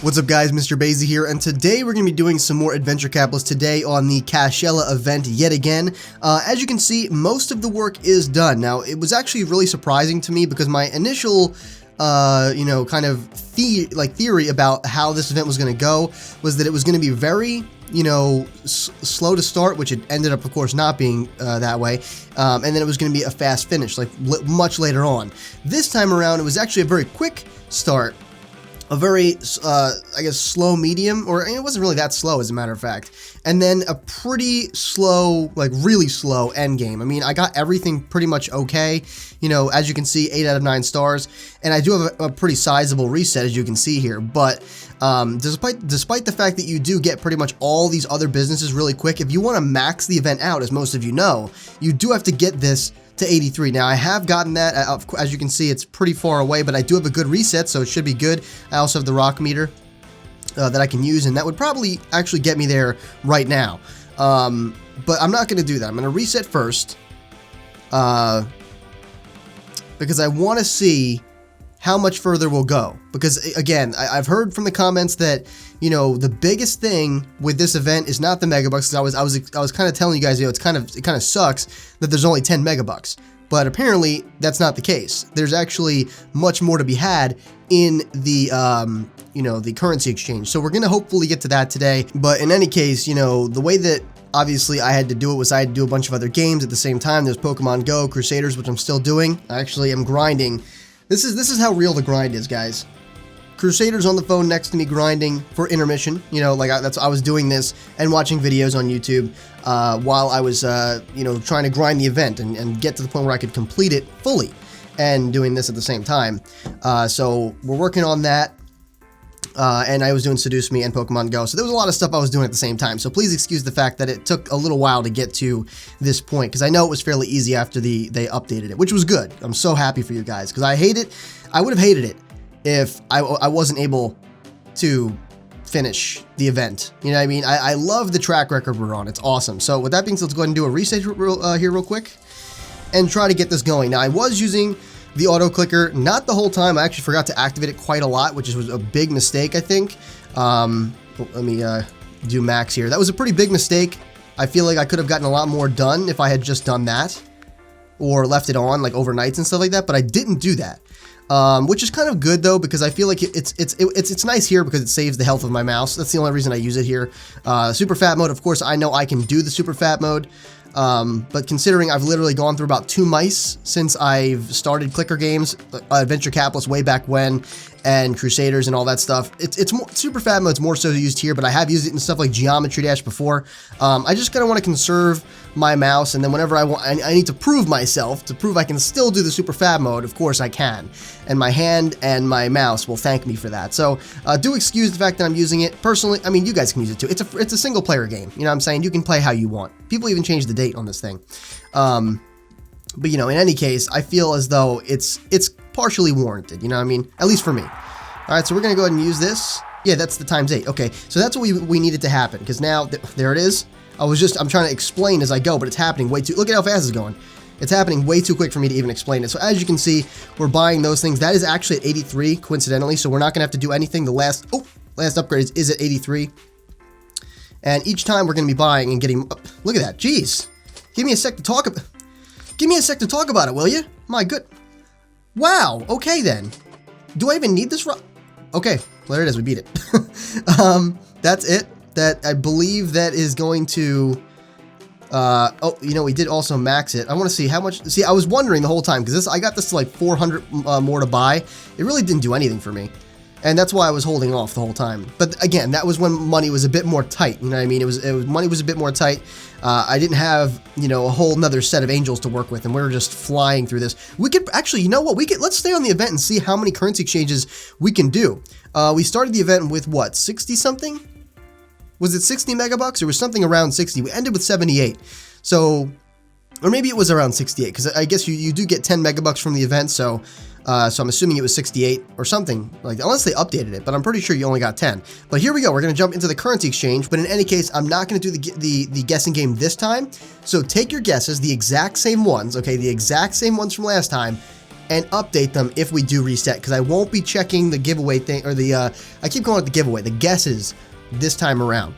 What's up guys, Mr. Basie here, and today we're going to be doing some more Adventure Capitalist today on the Cashella event yet again. As you can see, most of the work is done. Now, it was actually really surprising to me because my initial, kind of theory about how this event was going to go was that it was going to be very, slow to start, which it ended up, of course, not being that way, and then it was going to be a fast finish, like much later on. This time around, it was actually a very quick start. A very, I guess, slow medium, or it wasn't really that slow as a matter of fact, and then a pretty slow, like really slow end game. I mean, I got everything pretty much okay, as you can see, 8 out of 9 stars, and I do have a pretty sizable reset, as you can see here, but despite the fact that you do get pretty much all these other businesses really quick, if you want to max the event out, as most of you know, you do have to get this to 83. Now I have gotten that, as you can see, it's pretty far away, but I do have a good reset, so it should be good. I also have the rock meter that I can use, and that would probably actually get me there right now. But I'm not going to do that. I'm going to reset first because I want to see how much further we'll go. Because again, I've heard from the comments that the biggest thing with this event is not the megabucks. I was kind of telling you guys, it kind of sucks that there's only 10 megabucks. But apparently that's not the case. There's actually much more to be had in the the currency exchange. So we're gonna hopefully get to that today. But in any case, the way that obviously I had to do it was I had to do a bunch of other games at the same time. There's Pokemon Go, Crusaders, which I'm still doing. I actually am grinding. This is how real the grind is, guys. Crusaders on the phone next to me grinding for intermission. I was doing this and watching videos on YouTube while I was, trying to grind the event and get to the point where I could complete it fully, and doing this at the same time. So we're working on that. And I was doing Seduce Me and Pokemon Go. So there was a lot of stuff I was doing at the same time. So please excuse the fact that it took a little while to get to this point, because I know it was fairly easy after they updated it, which was good. I'm so happy for you guys, because I would have hated it if I wasn't able to finish the event. You know what I mean? I love the track record we're on. It's awesome. So with that being said, let's go ahead and do a reset here real quick and try to get this going. Now, I was using the auto clicker, not the whole time. I actually forgot to activate it quite a lot, which was a big mistake, I think. Let me do max here. That was a pretty big mistake. I feel like I could have gotten a lot more done if I had just done that, or left it on like overnights and stuff like that, but I didn't do that. Which is kind of good though, because I feel like it's nice here because it saves the health of my mouse. That's the only reason I use it here. Super fat mode, of course, I know I can do the super fat mode. But considering I've literally gone through about 2 mice since I've started clicker games, Adventure Capitalist way back when, and Crusaders and all that stuff, it's more, super fat mode's more so used here, but I have used it in stuff like Geometry Dash before. I just kind of want to conserve my mouse, and then whenever I need to prove myself, to prove I can still do the super fat mode, of course I can. And my hand and my mouse will thank me for that. So do excuse the fact that I'm using it. Personally, I mean, you guys can use it too. It's a single player game. You know what I'm saying? You can play how you want. People even changed the date on this thing. But in any case, I feel as though it's partially warranted. You know what I mean? At least for me. All right, so we're gonna go ahead and use this. Yeah, that's the ×8. Okay, so that's what we needed to happen, because now there it is. I'm trying to explain as I go, but it's happening way too. Look at how fast it's going. It's happening way too quick for me to even explain it. So as you can see, we're buying those things. That is actually at 83, coincidentally. So we're not gonna have to do anything. The last upgrade is at 83. And each time we're gonna be buying and getting. Look at that, jeez. Give me a sec to talk about it, will you? My good. Wow. Okay then. Do I even need this? Okay, well, there it is. We beat it. That's it. That I believe that is going to. We did also max it. I want to see how much. See, I was wondering the whole time, because I got this to like 400 more to buy. It really didn't do anything for me, and that's why I was holding off the whole time. But again, that was when money was a bit more tight. You know what I mean? Money was a bit more tight. I didn't have a whole nother set of angels to work with, and we were just flying through this. We could actually, you know what? Let's stay on the event and see how many currency exchanges we can do. We started the event with what, 60 something? Was it 60 megabucks? Or was something around 60? We ended with 78. So, or maybe it was around 68, because I guess you do get 10 megabucks from the event. So I'm assuming it was 68 or something, like, unless they updated it, but I'm pretty sure you only got 10. But here we go. We're going to jump into the currency exchange, but in any case, I'm not going to do the guessing game this time. So take your guesses, the exact same ones, okay, the exact same ones from last time, and update them if we do reset, because I won't be checking the giveaway thing, or the, I keep calling it the giveaway, the guesses this time around,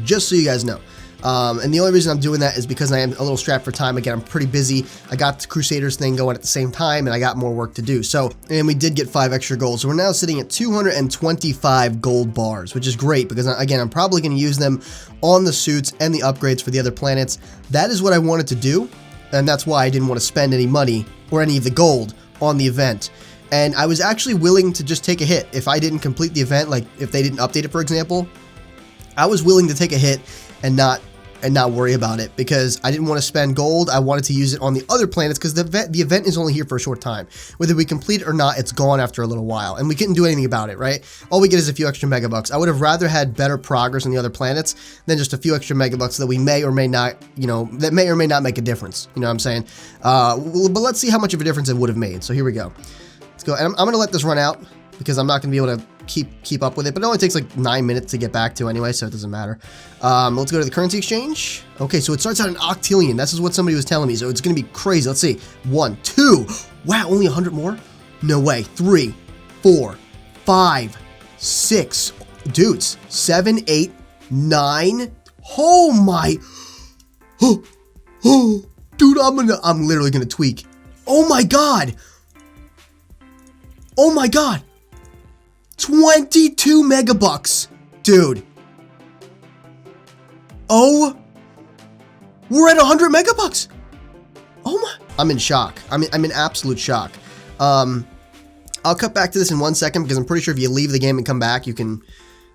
just so you guys know. And the only reason I'm doing that is because I am a little strapped for time. Again, I'm pretty busy. I got the Crusaders thing going at the same time, and I got more work to do. So, and we did get 5 extra gold. So we're now sitting at 225 gold bars, which is great because, again, I'm probably going to use them on the suits and the upgrades for the other planets. That is what I wanted to do, and that's why I didn't want to spend any money or any of the gold on the event. And I was actually willing to just take a hit if I didn't complete the event, like if they didn't update it, for example. I was willing to take a hit and not worry about it because I didn't want to spend gold. I wanted to use it on the other planets because the event is only here for a short time. Whether we complete it or not, it's gone after a little while, and we couldn't do anything about it, right? All we get is a few extra megabucks. I would have rather had better progress on the other planets than just a few extra megabucks that we may or may not, you know, that may or may not make a difference. You know what I'm saying? But let's see how much of a difference it would have made. So here we go. Let's go. And I'm going to let this run out because I'm not going to be able to keep up with it, but it only takes like 9 minutes to get back to anyway, so it doesn't matter. Let's go to the currency exchange. Okay, so it starts out an octillion. This is what somebody was telling me, so it's gonna be crazy. Let's see. 1, 2. Wow, only 100 more? No way. 3, 4, 5, 6. Dudes, 7, 8, 9. Oh my. Dude, I'm literally gonna tweak. Oh my god. Oh my god. 22 megabucks, dude. Oh, we're at 100 megabucks. Oh my, I'm in shock. I'm in absolute shock. I'll cut back to this in 1 second because I'm pretty sure if you leave the game and come back, you can,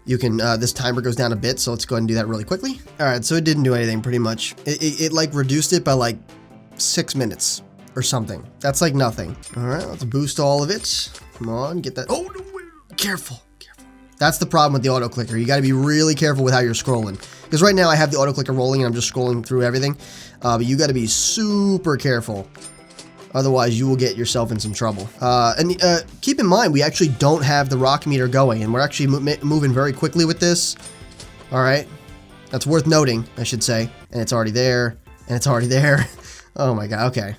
this timer goes down a bit. So let's go ahead and do that really quickly. All right, so it didn't do anything pretty much. It like reduced it by like 6 minutes or something. That's like nothing. All right, let's boost all of it. Come on, get that. Oh, no. Careful. That's the problem with the auto clicker. You got to be really careful with how you're scrolling. Because right now I have the auto clicker rolling and I'm just scrolling through everything. But you got to be super careful. Otherwise, you will get yourself in some trouble. And keep in mind, we actually don't have the rock meter going. And we're actually moving very quickly with this. All right. That's worth noting, I should say. And it's already there. And it's already there. Oh my god. Okay.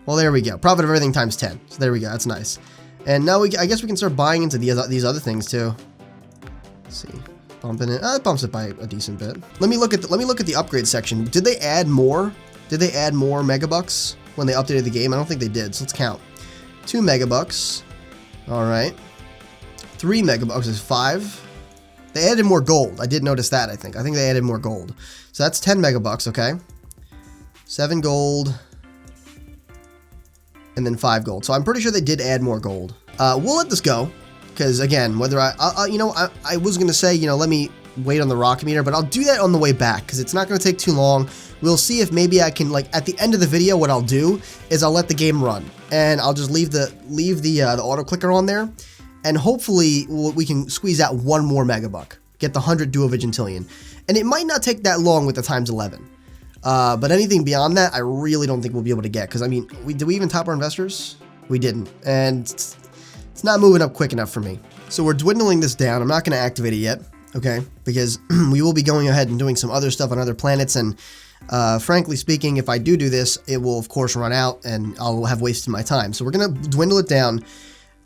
Well, there we go. Profit of everything times 10. So there we go. That's nice. And now I guess we can start buying into these other things too. Let's see, bumping it. It bumps it by a decent bit. Let me look at the upgrade section. Did they add more? Did they add more megabucks when they updated the game? I don't think they did. So let's count. 2 megabucks. All right. 3 megabucks is 5. They added more gold. I did notice that. I think they added more gold. So that's 10 megabucks. Okay. 7 gold. And then 5 gold. So I'm pretty sure they did add more gold. We'll let this go. Because again, whether I was going to say, let me wait on the rock meter, but I'll do that on the way back because it's not going to take too long. We'll see if maybe I can, like, at the end of the video, what I'll do is I'll let the game run and I'll just leave the auto clicker on there, and hopefully we can squeeze out 1 more megabuck, get the 100 duovigintillion, and it might not take that long with the times 11. But anything beyond that, I really don't think we'll be able to get, because I mean, did we even top our investors? We didn't, and it's not moving up quick enough for me. So we're dwindling this down. I'm not going to activate it yet, okay? Because we will be going ahead and doing some other stuff on other planets, and frankly speaking, if I do this, it will of course run out, and I'll have wasted my time. So we're going to dwindle it down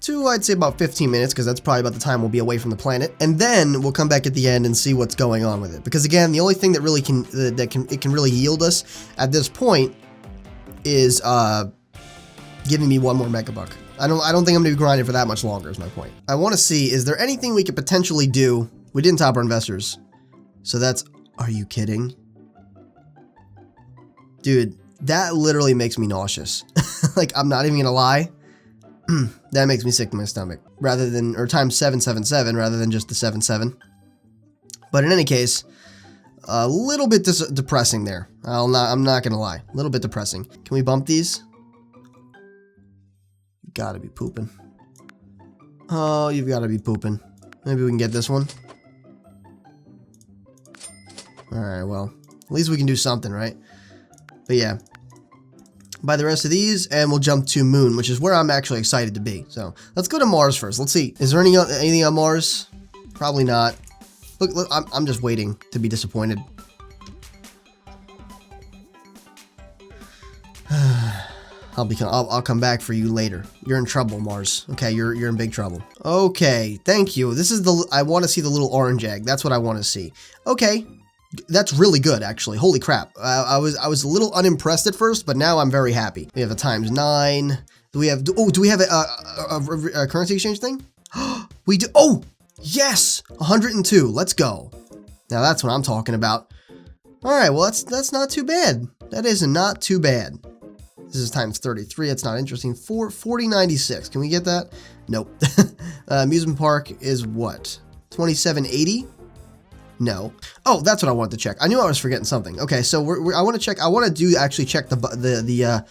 to, I'd say, about 15 minutes, because that's probably about the time we'll be away from the planet, and then we'll come back at the end and see what's going on with it. Because again, the only thing that really can really yield us at this point is giving me 1 more megabuck. I don't think I'm going to be grinding for that much longer is my point. I want to see, is there anything we could potentially do? We didn't top our investors. So that's, are you kidding? Dude, that literally makes me nauseous. Like, I'm not even going to lie. That makes me sick to my stomach. Rather than, or times 777 rather than just the 77. But in any case, a little bit depressing there. I'm not going to lie. A little bit depressing. Can we bump these? Gotta be pooping. Oh, you've got to be pooping. Maybe we can get this one. Alright, well, at least we can do something, right? But yeah. Buy the rest of these, and we'll jump to Moon, which is where I'm actually excited to be. So, let's go to Mars first. Let's see. Is there anything on Mars? Probably not. Look, I'm just waiting to be I'll come back for you later. You're in trouble, Mars. Okay, you're in big trouble. Okay, thank you. This is I want to see the little orange egg. That's what I want to see. Okay, that's really good, actually. Holy crap. I was a little unimpressed at first, but now I'm very happy. We have a ×9. Do we have a currency exchange thing? We do. Oh, yes, 102. Let's go. Now that's what I'm talking about. All right, well that's not too bad. That is not too bad. This is ×33. That's not interesting. 4096. Can we get that? Nope. Amusement park is what? 2780? No. Oh, that's what I wanted to check. I knew I was forgetting something. Okay, so I want to check. I want to actually check the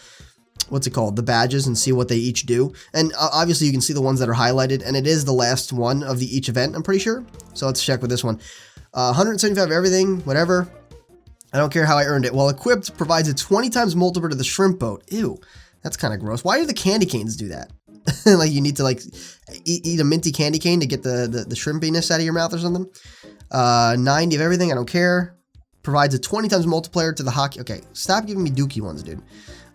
what's it called? The badges and see what they each do. And obviously you can see the ones that are highlighted, and it is the last one of each event, I'm pretty sure. So let's check with this one. 175 everything, whatever. I don't care how I earned it. While equipped, provides a 20 times multiplier to the shrimp boat. Ew, that's kind of gross. Why do the candy canes do that? Like you need to like eat a minty candy cane to get the shrimpiness out of your mouth or something. 90 of everything, I don't care. Provides a 20 times multiplier to the hockey. Okay, stop giving me dookie ones, dude.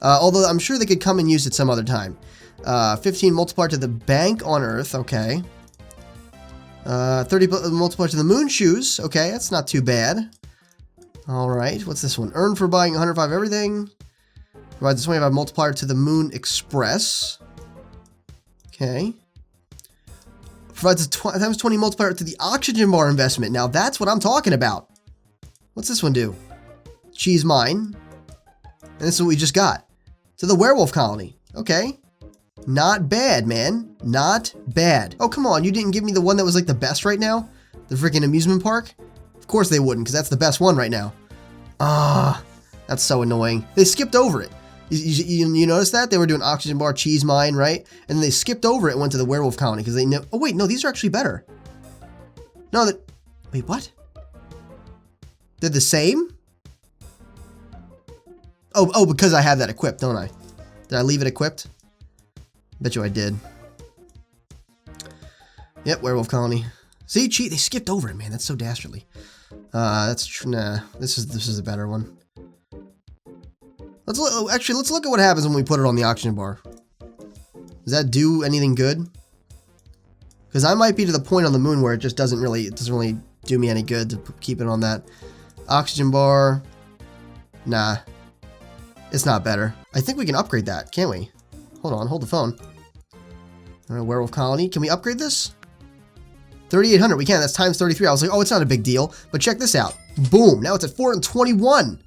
Although I'm sure they could come and use it some other time. 15 multiplier to the bank on Earth. Okay. 30 multiplier to the moon shoes. Okay, that's not too bad. All right, what's this one? Earn for buying 105 everything. Provides a 25 multiplier to the Moon Express. Okay. Provides a ×20 multiplier to the oxygen bar investment. Now that's what I'm talking about. What's this one do? Cheese mine. And this is what we just got. To the werewolf colony. Okay. Not bad, man. Not bad. Oh, come on. You didn't give me the one that was like the best right now? The freaking amusement park? Of course they wouldn't, because that's the best one right now. Ah, that's so annoying. They skipped over it. You notice that? They were doing oxygen bar, cheese mine, right? And then they skipped over it and went to the werewolf colony because they know. Oh, wait, no, these are actually better. No, wait, what? They're the same? Oh, because I have that equipped, don't I? Did I leave it equipped? Bet you I did. Yep, werewolf colony. See, cheat. They skipped over it, man. That's so dastardly. Nah. This is a better one. Let's look at what happens when we put it on the oxygen bar. Does that do anything good? Because I might be to the point on the moon where it just doesn't really do me any good to keep it on that oxygen bar. Nah, it's not better. I think we can upgrade that, can't we? Hold on, hold the phone. All right, werewolf colony. Can we upgrade this? 3,800, we can. That's ×33. I was like, oh, it's not a big deal. But check this out. Boom. Now it's at 421.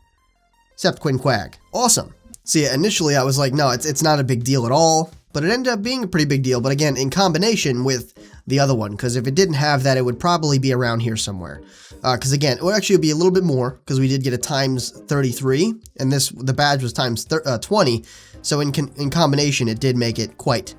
Except Quinquag. Awesome. So yeah, initially I was like, no, it's not a big deal at all. But it ended up being a pretty big deal. But again, in combination with the other one. Because if it didn't have that, it would probably be around here somewhere. Because again, it would actually be a little bit more. Because we did get a ×33. And the badge was ×20. So in combination, it did make it quite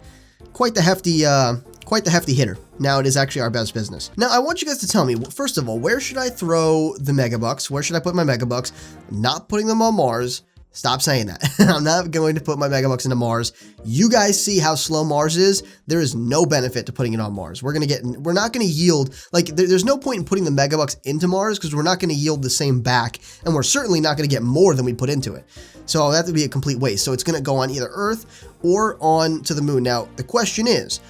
the hefty hitter. Now it is actually our best business. Now I want you guys to tell me, first of all, where should I throw the megabucks? Where should I put my megabucks? I'm not putting them on Mars. Stop saying that. I'm not going to put my megabucks into Mars. You guys see how slow Mars is. There is no benefit to putting it on Mars. We're not going to yield, like there's no point in putting the megabucks into Mars because we're not going to yield the same back, and we're certainly not going to get more than we put into it. So that would be a complete waste. So it's going to go on either Earth or on to the moon. Now the question is,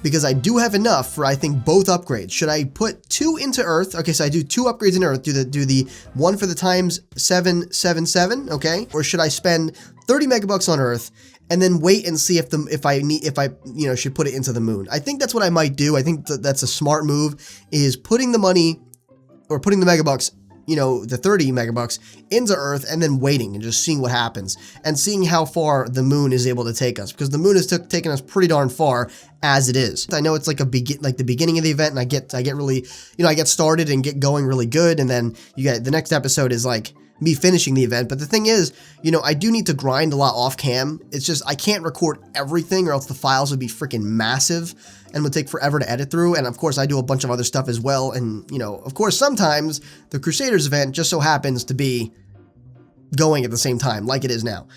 because I do have enough for, I think, both upgrades. Should I put 2 into Earth? Okay, so I do 2 upgrades in Earth. Do the one for the ×777, okay? Or should I spend 30 megabucks on Earth and then wait and see if I should put it into the moon? I think that's what I might do. I think that's a smart move, is putting the money or putting the megabucks, the 30 megabucks into Earth and then waiting and just seeing what happens and seeing how far the moon is able to take us, because the moon has taken us pretty darn far as it is. I know it's like the beginning of the event, and I get really, I get started and get going really good, and then the next episode is like me finishing the event. But the thing is, I do need to grind a lot off cam. It's just I can't record everything or else the files would be freaking massive and would take forever to edit through. And of course I do a bunch of other stuff as well. And of course sometimes the Crusaders event just so happens to be going at the same time like it is now.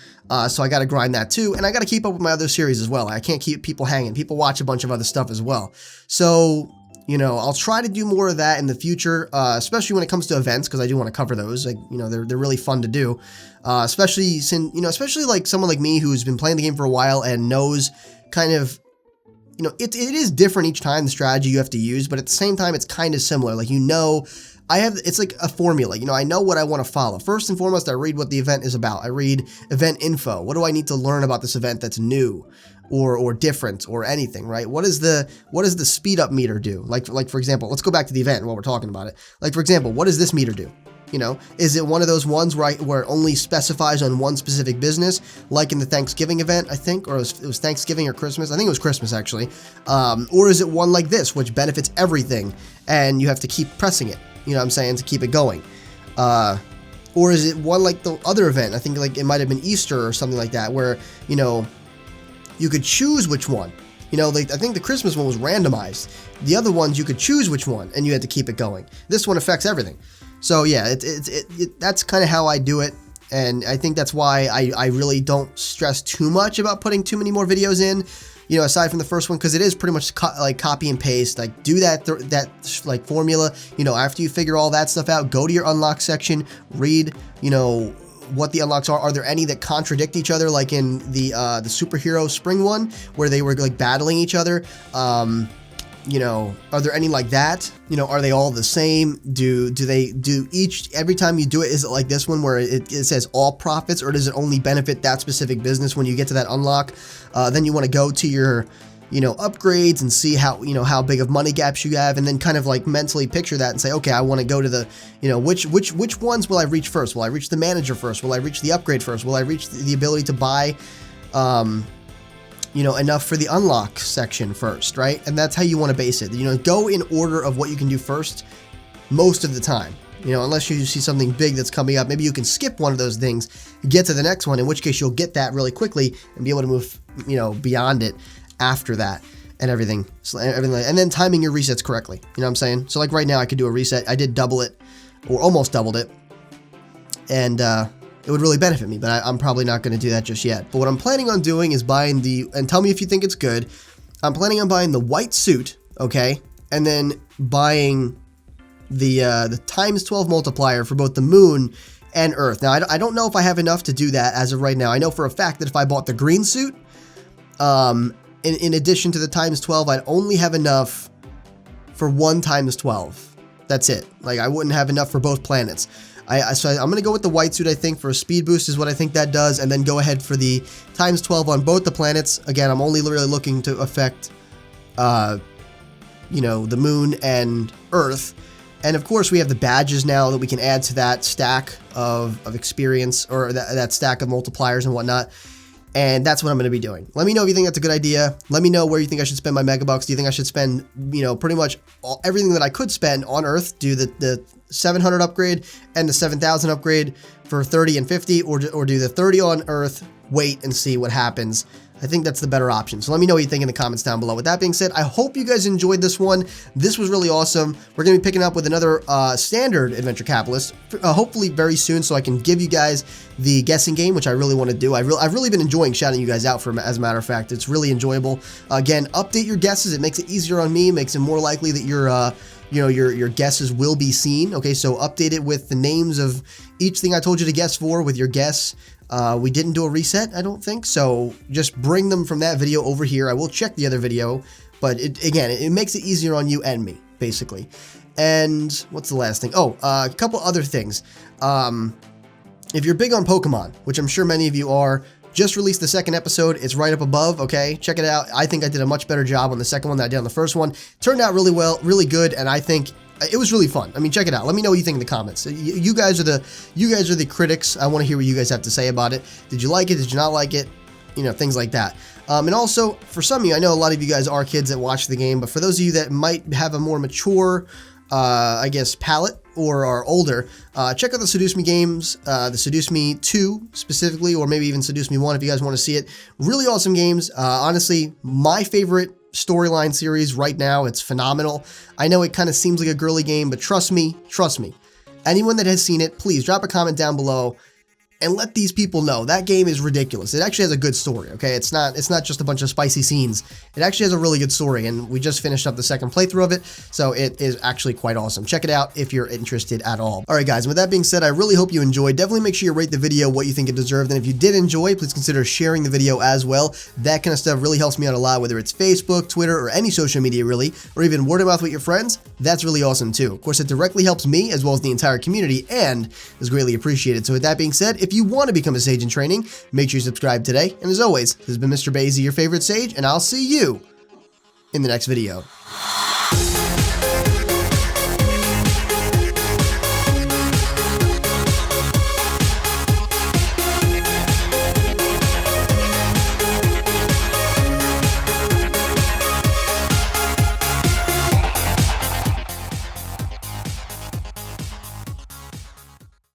So I got to grind that too. And I got to keep up with my other series as well. I can't keep people hanging. People watch a bunch of other stuff as well. So You know, I'll try to do more of that in the future, especially when it comes to events, because I do want to cover those. Like, you know, they're really fun to do, especially since, you know, especially like someone like me who's been playing the game for a while and knows kind of, you know, it is different each time, the strategy you have to use, but at the same time, it's kind of similar. Like, you know, it's like a formula. You know, I know what I want to follow. First and foremost, I read what the event is about. I read event info. What do I need to learn about this event that's new or different or anything, right? What does the speed up meter do? Like for example, let's go back to the event while we're talking about it. Like, for example, what does this meter do? You know, is it one of those ones where it only specifies on one specific business, like in the Thanksgiving event, I think, or it was Thanksgiving or Christmas? I think it was Christmas, actually. Or is it one like this, which benefits everything, and you have to keep pressing it, you know what I'm saying, to keep it going? Or is it one like the other event? I think like it might have been Easter or something like that, where, you know, you could choose which one. You know, like I think the Christmas one was randomized. The other ones, you could choose which one, and you had to keep it going. This one affects everything. So yeah, that's kind of how I do it, and I think that's why I really don't stress too much about putting too many more videos in, you know, aside from the first one, because it is pretty much like copy and paste. Like, do that like formula, you know, after you figure all that stuff out, go to your unlock section, read, you know, what the unlocks are. Are there any that contradict each other, like in the superhero spring one, where they were like battling each other? You know, are there any like that? You know, are they all the same? Do they do each, every time you do it, is it like this one where it says all profits, or does it only benefit that specific business when you get to that unlock? Then you want to go to your, you know, upgrades and see how, you know, how big of money gaps you have, and then kind of like mentally picture that and say, okay, I want to go to the, you know, which ones will I reach first? Will I reach the manager first? Will I reach the upgrade first? Will I reach the ability to buy, you know, enough for the unlock section first, right? And that's how you want to base it. You know, go in order of what you can do first most of the time. You know, unless you see something big that's coming up, maybe you can skip one of those things, get to the next one, in which case you'll get that really quickly and be able to move, you know, beyond it after that and everything. So and then timing your resets correctly. You know what I'm saying? So like right now I could do a reset. I did double it, or almost doubled it, and it would really benefit me, but I'm probably not going to do that just yet. But what I'm planning on doing is buying and tell me if you think it's good, I'm planning on buying the white suit, okay? And then buying the times 12 multiplier for both the moon and Earth. Now, I don't know if I have enough to do that as of right now. I know for a fact that if I bought the green suit, in addition to the times 12, I'd only have enough for one times 12. That's it. Like, I wouldn't have enough for both planets. So I'm going to go with the white suit, I think, for a speed boost is what I think that does, and then go ahead for the times 12 on both the planets. Again, I'm only really looking to affect, you know, the moon and Earth. And of course, we have the badges now that we can add to that stack of experience, or that stack of multipliers and whatnot. And that's what I'm going to be doing. Let me know if you think that's a good idea. Let me know where you think I should spend my megabucks. Do you think I should spend, you know, pretty much everything that I could spend on Earth, do the 700 upgrade and the 7,000 upgrade for 30 and 50, or do the 30 on Earth, wait and see what happens? I think that's the better option. So let me know what you think in the comments down below. With that being said, I hope you guys enjoyed this one. This was really awesome. We're going to be picking up with another standard Adventure Capitalist, hopefully very soon, so I can give you guys the guessing game, which I really want to do. I've really been enjoying shouting you guys out, as a matter of fact. It's really enjoyable. Again, update your guesses. It makes it easier on me, makes it more likely that your guesses will be seen. Okay, so update it with the names of each thing I told you to guess for with your guess. We didn't do a reset, I don't think, so just bring them from that video over here. I will check the other video, but it makes it easier on you and me, basically. And what's the last thing? Oh, a couple other things. If you're big on Pokemon, which I'm sure many of you are, just released the second episode. It's right up above, okay? Check it out. I think I did a much better job on the second one than I did on the first one. Turned out really well, really good, and I think it was really fun. I mean, check it out. Let me know what you think in the comments. You guys are the critics. I want to hear what you guys have to say about it. Did you like it? Did you not like it? You know, things like that. And also, for some of you, I know a lot of you guys are kids that watch the game, but for those of you that might have a more mature, I guess, palate, or are older, check out the Seduce Me games, the Seduce Me 2 specifically, or maybe even Seduce Me 1 if you guys want to see it. Really awesome games. Honestly, my favorite storyline series right now. It's phenomenal. I know it kind of seems like a girly game, but trust me. Anyone that has seen it, please drop a comment down below. and let these people know that game is ridiculous. It actually has a good story, okay? It's not just a bunch of spicy scenes. It actually has a really good story, and we just finished up the second playthrough of it, so it is actually quite awesome. Check it out if you're interested at all. Alright guys, and with that being said, I really hope you enjoyed. Definitely make sure you rate the video what you think it deserved, and if you did enjoy, please consider sharing the video as well. That kind of stuff really helps me out a lot, whether it's Facebook, Twitter, or any social media really, or even word of mouth with your friends. That's really awesome too. Of course, it directly helps me as well as the entire community, and is greatly appreciated. So with that being said, if you want to become a Sage in training, make sure you subscribe today. And as always, this has been Mr. Basie, your favorite Sage, and I'll see you in the next video.